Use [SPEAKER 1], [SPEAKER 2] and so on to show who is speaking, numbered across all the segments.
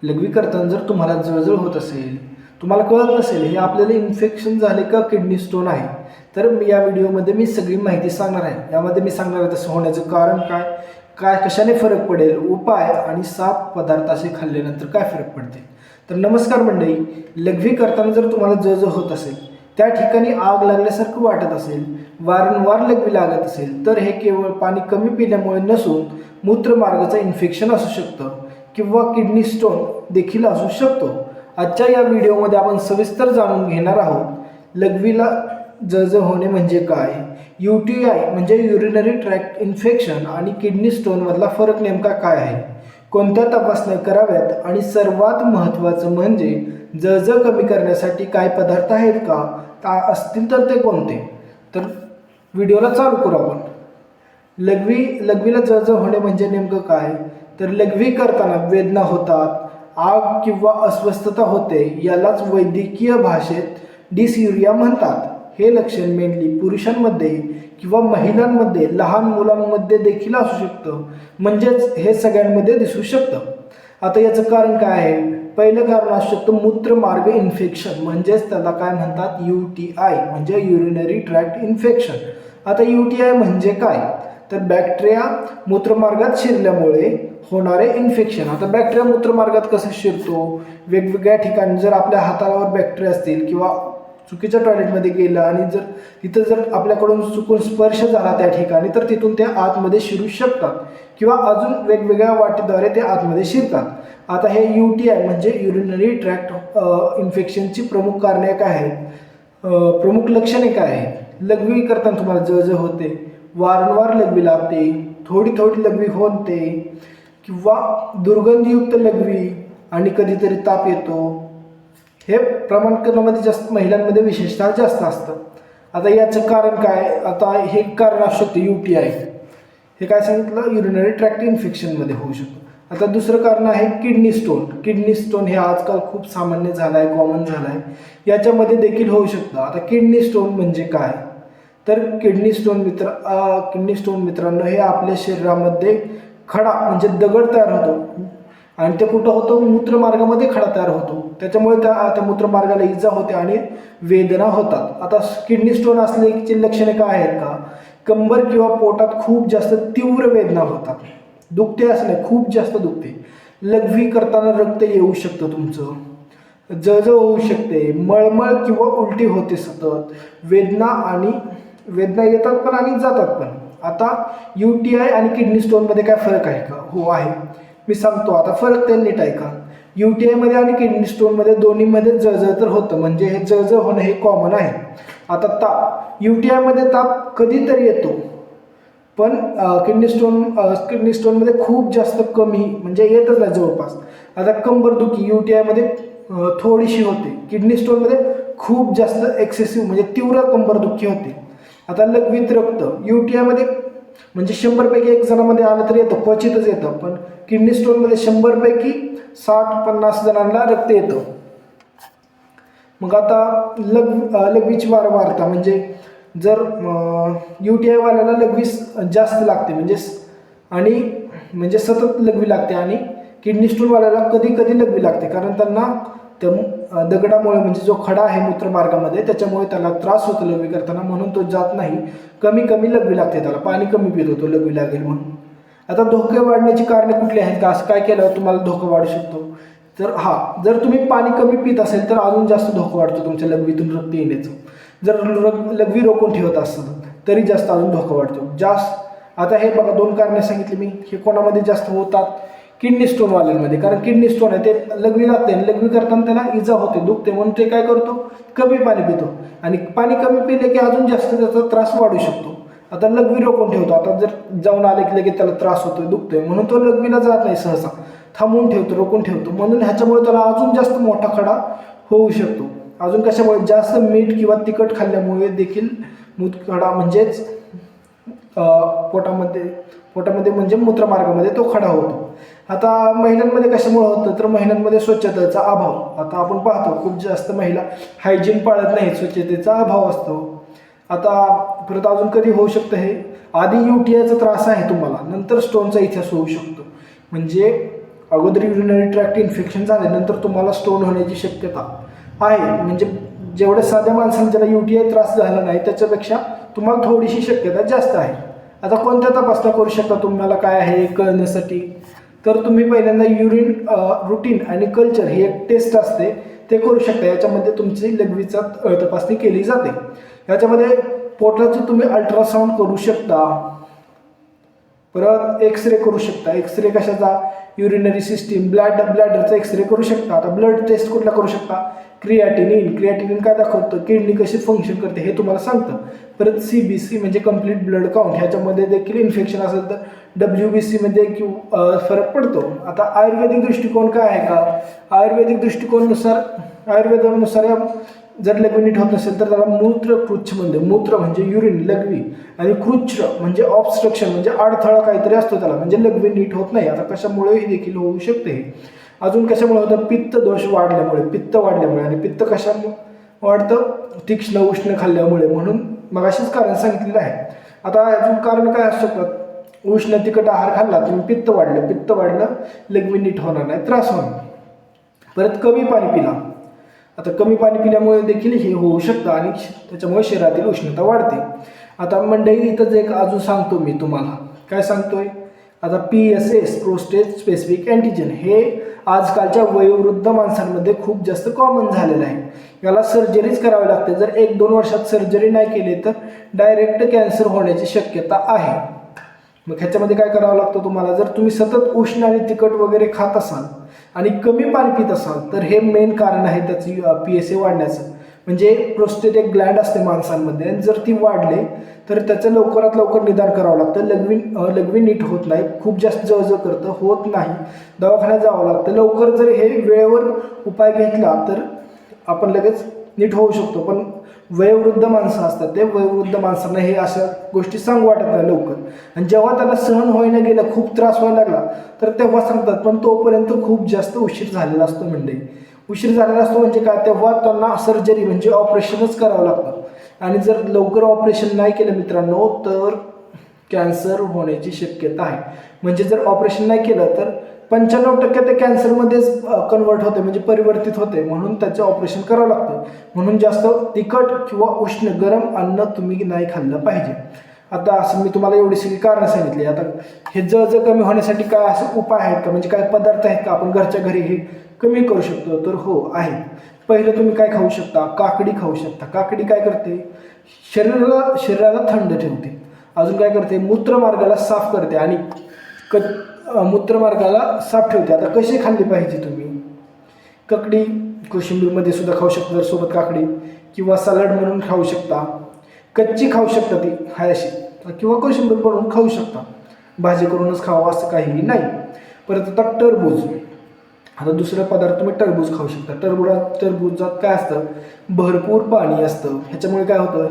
[SPEAKER 1] लघवी करताना जर तुम्हाला जळजळ होत असेल, तुम्हाला कळत नसेल हे आपल्याला इन्फेक्शन झाले का किडनी स्टोन आहे, तर या व्हिडिओमध्ये मी सगळी माहिती सांगणार आहे. यामध्ये मी सांगणार आहे तसं होण्याचं कारण काय, काय कशाने फरक पडेल, उपाय आणि 7 पदार्थ असे खाल्ल्यानंतर काय फरक पडते. तर नमस्कार मंडळी, लघवी करताना जर तुम्हाला जळजळ होत असेल, त्या ठिकाणी आग लागल्यासारखं वाटत असेल, वारंवार लघवी लागत असेल, तर हे केवळ पाणी कमी पिल्यामुळे नसून मूत्रमार्गाचं इन्फेक्शन असू शकतं किंवा किडनी स्टोन देखील असू शकतो. आजच्या या व्हिडिओमध्ये आपण सविस्तर जाणून घेणार आहोत लघवीला जळजळ होणे म्हणजे काय, UTI म्हणजे युरिनरी ट्रॅक्ट इन्फेक्शन आणि किडनी स्टोनमधला फरक नेमका काय आहे, कोणत्या तपासण्या कराव्यात आणि सर्वात महत्त्वाचं म्हणजे जळजळ कमी करण्यासाठी काय पदार्थ आहेत का असतील तर ते कोणते. तर व्हिडिओला चालू करू आपण. लघवीला जळजळ होणे म्हणजे नेमकं काय, तर लघवी करताना वेदना होतात, आग किंवा अस्वस्थता होते, यालाच वैद्यकीय भाषेत डिसयुरिया म्हणतात. हे लक्षण मेनली पुरुषांमध्ये किंवा महिलांमध्ये, लहान मुलांमध्ये देखील असू शकतं, म्हणजेच हे सगळ्यांमध्ये दिसू शकतं. आता याचं कारण काय आहे, पहिलं कारण असू शकतं मूत्रमार्ग इन्फेक्शन, म्हणजेच त्याला काय म्हणतात UTI म्हणजे युरिनरी ट्रॅक्ट इन्फेक्शन. आता UTI म्हणजे काय, तर बॅक्टेरिया मूत्रमार्गात शिरल्यामुळे होणारे इन्फेक्शन. आता बॅक्टेरिया मूत्रमार्गात कसं शिरतो, वेगवेगळ्या ठिकाणी जर आपल्या हातावर बॅक्टेरिया असतील किंवा चुकीच्या टॉयलेटमध्ये गेलं आणि तिथं जर आपल्याकडून चुकून स्पर्श झाला त्या ठिकाणी, तर तिथून ते आतमध्ये शिरू शकतात किंवा अजून वेगवेगळ्या वाटेद्वारे ते आतमध्ये शिरतात. आता हे UTI म्हणजे युरिनरी ट्रॅक्ट इन्फेक्शनची प्रमुख कारणे काय आहेत, प्रमुख लक्षणे काय आहेत. लघवी करताना तुम्हाला जळजळ होते, वारंवार लघवी लागते, थोडी थोडी लघवी होते किंवा दुर्गंधीयुक्त लघवी आणि कधीतरी ताप येतो. हे प्रमाण क्रमामध्ये जास्त महिलांमध्ये विशेषतः जास्त असतं. आता याचं कारण काय, आता हे कारण असू शकतं UTI, हे काय सांगितलं युरिनरी ट्रॅक्ट इन्फेक्शनमध्ये होऊ शकतं. आता दुसरं कारण आहे किडनी स्टोन. किडनी स्टोन हे आजकाल खूप सामान्य झालं आहे, कॉमन झालं आहे, याच्यामध्ये देखील होऊ शकतं. आता किडनी स्टोन म्हणजे काय, तर किडनी स्टोन मित्रांनो हे आपल्या शरीरामध्ये खडा म्हणजे दगड तयार होतो आणि ते कुठं होतं, मूत्रमार्गामध्ये खडा तयार होतो, त्याच्यामुळे त्या मूत्रमार्गाला इजा होते आणि वेदना होतात. आता किडनी स्टोन असल्याची लक्षणे काय आहेत का, कंबर किंवा पोटात खूप जास्त तीव्र वेदना होतात, दुखते असणे खूप जास्त दुखते, लघवी करताना रक्त येऊ शकतं तुमचं, जळजळ होऊ शकते, मळमळ किंवा उलटी होते सतत, वेदना येतात पण आणि जातात पण. आता UTI आणि किडनी स्टोनमध्ये काय फरक आहे का, हो आहे, मी सांगतो. आता फरक ते नीट आहे का, UTI मध्ये आणि किडनी स्टोनमध्ये दोन्हीमध्ये जळजळ तर होतं, म्हणजे हे जळजळ होणं हे कॉमन आहे. आता ताप, UTI मध्ये ताप कधीतरी येतो, पण किडनी स्टोनमध्ये खूप जास्त कमी म्हणजे येतच नाही जवळपास. आता कंबरदुखी UTI मध्ये थोडीशी होते, किडनी स्टोनमध्ये खूप जास्त एक्सेसिव्ह म्हणजे तीव्र कंबरदुखी होते. आता लघवीत रक्त UTI मध्ये म्हणजे 100 पैकी 1 जणांमध्ये आलं तर येतं, क्वचितच येतं, पण किडनी स्टोनमध्ये 100 पैकी 60-50 जणांना रक्त येतं. मग आता लघवीची वारंवारता म्हणजे जर UTI वाल्याला लघवी जास्त लागते म्हणजे सतत लघवी लागते, आणि किडनी स्टोनवाल्याला कधी कधी लघवी लागते, कारण त्यांना त्या दगडामुळे म्हणजे जो खडा आहे मूत्रमार्गामध्ये त्याच्यामुळे त्याला त्रास होतो लघवी करताना, म्हणून तो जात नाही, कमी कमी लघवी लागते, त्याला पाणी कमी पित होतो लघवी लागेल म्हणून. आता धोके वाढण्याची कारणे कुठली आहेत का, असं काय केल्यावर तुम्हाला धोका वाढू शकतो, तर जर तुम्ही पाणी कमी पित असेल तर अजून जास्त धोका वाढतो तुमच्या लघवीतून रक्त येण्याचं. जर लघवी रोखून ठेवत असेल तरी जास्त अजून धोका वाढतो जास्त. आता हे बघा 2 कारणे सांगितली मी, हे कोणामध्ये जास्त होतात, किडनी स्टोनवाल्यांमध्ये, कारण किडनी स्टोन आहे ते लघवी लागते आणि लघवी करताना त्याला इजा होते, दुखते, म्हणून ते काय करतो, कमी पाणी पितो, आणि पाणी कमी पिले की अजून जास्त त्याचा त्रास वाढू शकतो. आता लघवी रोखून ठेवतो, आता जर जाऊन आले की लगेच त्याला त्रास होतोय, दुखतोय, म्हणून तो लघवीला जात नाही, सहसा थांबवून ठेवतो, रोखून ठेवतो, म्हणून ह्याच्यामुळे त्याला अजून जास्त मोठा खडा होऊ शकतो. अजून कशामुळे, जास्त मीठ किंवा तिखट खाल्ल्यामुळे देखील खडा म्हणजेच पोटामध्ये म्हणजे मूत्रमार्गामध्ये तो खडा होतो. आता महिलांमध्ये कशामुळे होतं, तर महिलांमध्ये स्वच्छतेचा अभाव. आता आपण पाहतो खूप जास्त महिला हायजीन पाळत नाहीत, स्वच्छतेचा अभाव असतो. आता परत अजून कधी होऊ शकतं, हे आधी UTIचा त्रास आहे तुम्हाला, नंतर स्टोनचा इतिहास होऊ शकतो, म्हणजे अगोदर युरिनरी ट्रॅक्ट इन्फेक्शन झाल्यानंतर तुम्हाला स्टोन होण्याची शक्यता आहे. म्हणजे जेवढ्या साध्या माणसाला ज्याला UTI त्रास झाला नाही त्याच्यापेक्षा तुम्हाला थोडीशी शक्यता जास्त आहे. आता कोणत्या तपासण्या करू शकता तुम्हाला काय आहे कळण्यासाठी, तर तुम्ही पहिल्यांदा युरिन रुटीन आणि कल्चर ही एक टेस्ट असते ते करू शकता. याच्यामध्ये तुमची लघवीचा तपासणी केली जाते. याच्यामध्ये पोटाचं तुम्ही अल्ट्रासाऊंड करू शकता, परत एक्सरे करू शकता. एक्सरे कशाचा, युरिनरी सिस्टीम, ब्लॅडरचा एक्सरे करू शकता. आता ब्लड टेस्ट कुठला करू शकता, क्रिएटिनिन काय दाखवतं, किडनी कशी फंक्शन करते हे तुम्हाला सांगतं. परत CBC म्हणजे कम्प्लीट ब्लड काउंट, ह्याच्यामध्ये देखील इन्फेक्शन असेल तर WBC मध्ये फरक पडतो. आता आयुर्वेदिक दृष्टिकोन काय आहे का, आयुर्वेदिक आयुर्वेदानुसार जर लघवी नीट होत नसेल तर त्याला मूत्रकृच्छ म्हणजे, मूत्र म्हणजे युरिन लघवी, आणि कृच्छ म्हणजे ऑब्स्ट्रक्शन म्हणजे अडथळा काहीतरी असतो त्याला, म्हणजे लघवी नीट होत नाही. आता कशामुळे हे देखील होऊ शकते, अजून कशामुळे होतं, पित्त दोष वाढल्यामुळे, पित्त वाढल्यामुळे. आणि पित्त कशामुळे वाढतं, तीक्ष्ण उष्ण खाल्ल्यामुळे. म्हणून मगाशीच कारण सांगितलेलं आहे. आता अजून कारण काय असू शकतात, उष्ण तिखट आहार खाल्ला तुम्ही, पित्त वाढलं, लघवी नीट होणार नाही, त्रास होणार. परत कमी पाणी पिला, आता कमी पाणी पिल्यामुळे देखील हे होऊ शकतं आणि त्याच्यामुळे शरीरातील उष्णता वाढते. आता मंडळी इथंच एक अजून सांगतो मी तुम्हाला, काय सांगतोय, आता PSA प्रोस्टेट स्पेसिफिक अँटीजन हे आजकालच्या वयोवृद्ध माणसांमध्ये खूप जास्त कॉमन झालेलं आहे. याला सर्जरीच करावी लागते. जर 1-2 वर्षात सर्जरी नाही केली तर डायरेक्ट कॅन्सर होण्याची शक्यता आहे. मग ह्याच्यामध्ये काय करावं लागतं तुम्हाला, जर तुम्ही सतत उष्ण आणि तिखट वगैरे खात असाल आणि कमी पाणी पित असाल तर हे मेन कारण आहे त्याची PSA वाढण्याचं. म्हणजे प्रोस्टेट एक ग्लँड असते माणसांमध्ये, आणि जर ती वाढले तर त्याचं लवकरात लवकर निदान करावं लागतं. लघवी नीट होत नाही, खूप जास्त जळजळ करतं, होत नाही, दवाखान्यात जावं लागतं. लवकर जर हे वेळेवर उपाय घेतला तर आपण लगेच नीट होऊ शकतो. पण वयोवृद्ध माणसं असतात, ते वयोवृद्ध माणसांना हे अशा गोष्टी सांगू वाटत नाही लवकर, आणि जेव्हा त्यांना सहन होईना गेलं, खूप त्रास व्हायला लागला तर तेव्हा सांगतात, पण तोपर्यंत खूप जास्त उशीर झालेला असतो. उशीर झालेला असतो म्हणजे काय, तेव्हा त्यांना सर्जरी म्हणजे ऑपरेशनच करावं लागतं. आणि जर लवकर ऑपरेशन नाही केलं मित्रांनो तर कॅन्सर होण्याची शक्यता आहे. म्हणजे जर ऑपरेशन नाही केलं तर 95% ते कॅन्सरमध्येच कन्वर्ट होते, म्हणजे परिवर्तित होते. म्हणून त्याचं ऑपरेशन करावं लागतं. म्हणून जास्त तिखट किंवा उष्ण गरम अन्न तुम्ही नाही खाल्लं पाहिजे. आता असं मी तुम्हाला एवढी सगळी कारणं सांगितली. आता हे जळजळ कमी होण्यासाठी काय असे उपाय आहेत का, म्हणजे काय पदार्थ आहेत का आपण घरच्या घरी हे कमी करू शकतो, तर हो आहे. पहिलं तुम्ही काय खाऊ शकता, काकडी खाऊ शकता. काकडी काय करते, शरीराला थंड ठेवते. अजून काय करते, मूत्रमार्गाला साफ करते आणि मूत्रमार्गाला साफ ठेवते. आता कशी खाल्ली पाहिजे तुम्ही, काकडी कोशिंबीरमध्ये सुद्धा खाऊ शकता सोबत काकडी, किंवा सलाड म्हणून खाऊ शकता, कच्ची खाऊ शकता ती हायशी, किंवा कोशिंबीर बनवून खाऊ शकता. भाजी करूनच खावा असं काहीही नाही. परत आता टरबूज, आता दुसरा पदार्थ तुम्ही टरबूज खाऊ शकता. टरबुजात काय असतं, भरपूर पाणी असतं. ह्याच्यामुळे काय होतं,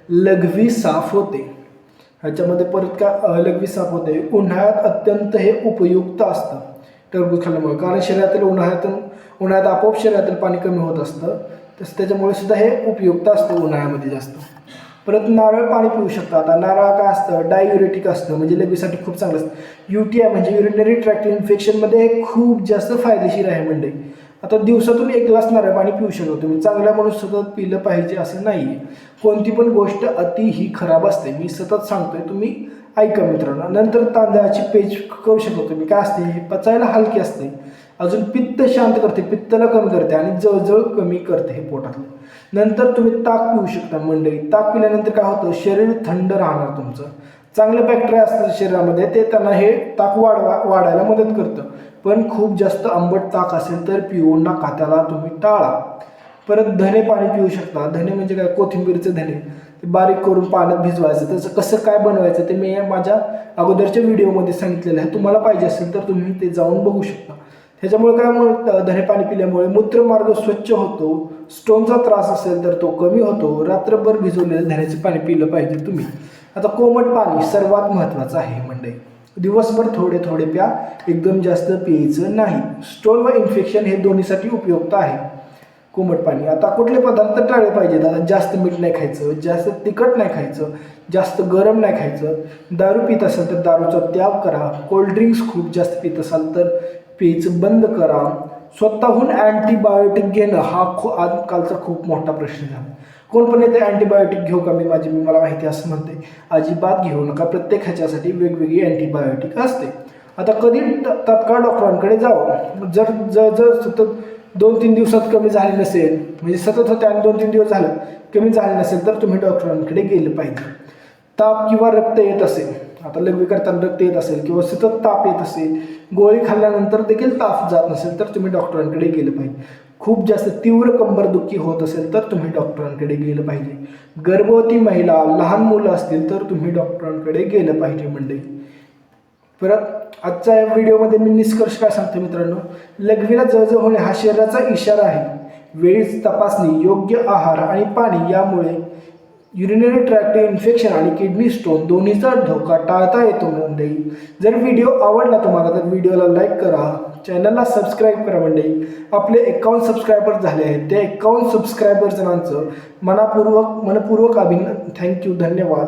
[SPEAKER 1] लघवी साफ होते. ह्याच्यामध्ये परत काय, लघवी साफ होते. उन्हाळ्यात अत्यंत हे उपयुक्त असतं टरबूज खाल्ल्यामुळे, कारण शरीरातील उन्हाळ्यात आपोआप शरीरातील पाणी कमी होत असतं, तसं त्याच्यामुळे सुद्धा हे उपयुक्त असतं उन्हाळ्यामध्ये जास्त. परत नारळ पाणी पिऊ शकता. आता नारळ काय असतं, डाययुरेटिक असतं, म्हणजे लघवीसाठी खूप चांगलं असतं. UTI म्हणजे युरिनरी ट्रॅक्ट इन्फेक्शनमध्ये हे खूप जास्त फायदेशीर आहे. म्हणजे आता दिवसातून 1 ग्लास नारळ पाणी पिऊ शकतो तुम्ही. चांगल्या म्हणून सतत पिलं पाहिजे असं नाही. कोणती पण गोष्ट अति ही खराब असते, मी सतत सांगतोय, तुम्ही ऐका मित्रांनो. नंतर तांदळाची पेज करू शकतो तुम्ही. काय असते, हे पचायला हलकी असते, अजून पित्त शांत करते, पित्ताला कमी करते आणि जळजळ कमी करते हे पोटातलं. नंतर तुम्ही ताक पिऊ शकता मंडळी. ताक पिल्यानंतर काय होतं, शरीर थंड राहणार तुमचं. चांगले बॅक्टेरिया असतात शरीरामध्ये, ते त्यांना हे ताक वाढायला मदत करतं. पण खूप जास्त आंबट ताक असेल तर पिऊ नका, त्याला तुम्ही टाळा. परत धने पाणी पिऊ शकता. धने म्हणजे काय, कोथिंबीरचे धने, ते बारीक करून पाण्यात भिजवायचं. त्याचं कसं काय बनवायचं ते मी माझ्या अगोदरच्या व्हिडिओमध्ये सांगितलेलं आहे. तुम्हाला पाहिजे असेल तर तुम्ही ते जाऊन बघू शकता. त्याच्यामुळे काय, धने पाणी पिल्यामुळे मूत्रमार्ग स्वच्छ होतो. स्टोनचा त्रास असेल तर तो कमी होतो. रात्रभर भिजवलेलं धण्याचे पाणी पिलं पाहिजे तुम्ही. आता कोमट पाणी सर्वात महत्त्वाचं आहे मंडळी. दिवसभर थोडे थोडे प्या, एकदम जास्त प्यायचं नाही. स्टोन व इन्फेक्शन हे दोन्हीसाठी उपयुक्त आहे कोमट पाणी. आता कुठले पदार्थ टाळले पाहिजेत, आता जास्त मीठ नाही खायचं, जास्त तिखट नाही खायचं, जास्त गरम नाही खायचं. दारू पित असाल तर दारूचा त्याग करा. कोल्ड्रिंक्स खूप जास्त पित असाल तर प्यायचं बंद करा. स्वतःहून अँटीबायोटिक घेणं हा आजकालचा खूप मोठा प्रश्न झाला. कोण पण येते अँटीबायोटिक घेऊ का, मला माहिती असं म्हणते. अजिबात घेऊ नका. प्रत्येक ह्याच्यासाठी वेगवेगळी अँटीबायोटिक असते. आता कधी तात्काळ डॉक्टरांकडे जावं. जर जर जर सतत 2-3 दिवसात कमी झाले नसेल, म्हणजे सतत होते आणि 2-3 दिवस झालं कमी झाले नसेल, तर तुम्ही डॉक्टरांकडे गेलं पाहिजे. ताप किंवा रक्त येत असेल, आता लघवी करताना रक्त येत असेल किंवा सतत ताप येत असेल, गोळी खाल्ल्यानंतर देखील ताप जात नसेल, तर तुम्ही डॉक्टरांकडे गेलं पाहिजे. खूप जास्त तीव्र कंबरदुखी होत असेल तर तुम्ही डॉक्टरांकडे गेलं पाहिजे. गर्भवती महिला, लहान मुलं असतील तर तुम्ही डॉक्टरांकडे गेलं पाहिजे मंडळी. परत आजच्या या व्हिडिओमध्ये मी निष्कर्ष काय सांगतो मित्रांनो, लघवीला जळजळ होणे हा शरीराचा इशारा आहे. वेळीच तपासणी, योग्य आहार आणि पाणी यामुळे युरिनरी ट्रॅक्ट इन्फेक्शन आणि किडनी स्टोन दोन्हीचा धोका टाळता येतो मंडळी. जर व्हिडिओ आवडला तुम्हाला तर व्हिडिओला लाईक करा, चॅनलला सबस्क्राईब करा मंडळी. आपले 51 सबस्क्रायबर झाले आहेत. त्या 51 सबस्क्रायबर जणांचं मनपूर्वक अभिनंदन. थँक्यू, धन्यवाद.